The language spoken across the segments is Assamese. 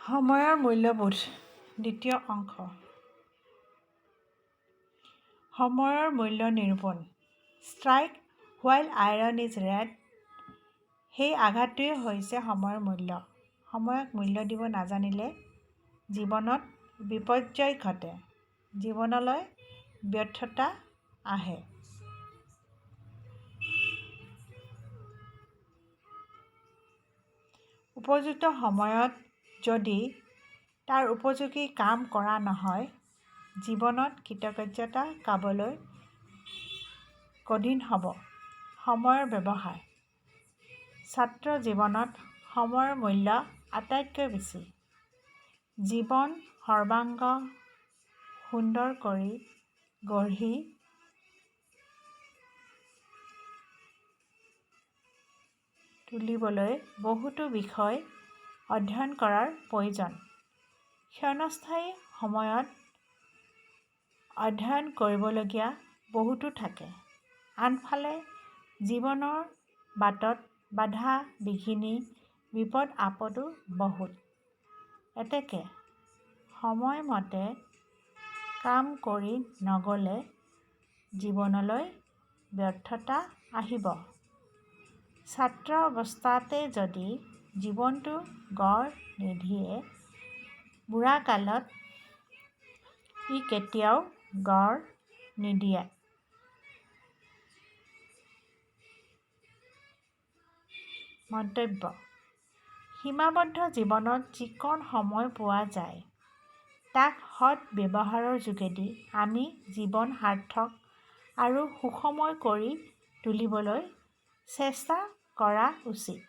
সময়ৰ মূল্যবোধ দ্বিতীয় অংশ। সময়ৰ মূল্য নিৰূপণ। Strike while iron is red. সেই আঘাতটোৱেই হৈছে সময়ৰ মূল্য। সময়ক মূল্য দিব নাজানিলে জীৱনত বিপৰ্যয় ঘটে, জীৱনলৈ ব্যৰ্থতা আহে। উপযুক্ত সময়ত যদি তাৰ উপযোগী কাম কৰা নহয়, জীৱনত কৃতকাৰ্যতা পাবলৈ কঠিন হ'ব। সময়ৰ ব্যৱহাৰ। ছাত্ৰ জীৱনত সময়ৰ মূল্য আটাইতকৈ বেছি। জীৱন সৰ্বাংগ সুন্দৰ কৰি গঢ়ি তুলিবলৈ বহুতো বিষয় অধ্যয়ন কৰাৰ প্ৰয়োজন। ক্ষণস্থায়ী সময়ত অধ্যয়ন কৰিবলগীয়া বহুতো থাকে। আনফালে জীৱনৰ বাটত বাধা বিঘিনি বিপদ আপদো বহুত। এতেকে সময়মতে কাম কৰি নগ'লে জীৱনলৈ ব্যৰ্থতা আহিব। ছাত্ৰ অৱস্থাতে যদি জীৱনটো গঢ় নিদিয়ে, বুঢ়া কালত ই কেতিয়াও গঢ় নিদিয়ে। মন্তব্য: সীমাবদ্ধ জীৱনত যিকণ সময় পোৱা যায়, তাক সৎ ব্যৱহাৰৰ যোগেদি আমি জীৱন সাৰ্থক আৰু সুখময় কৰি তুলিবলৈ চেষ্টা কৰা উচিত।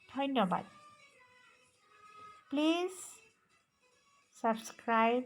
ধন্যবাদ। Please subscribe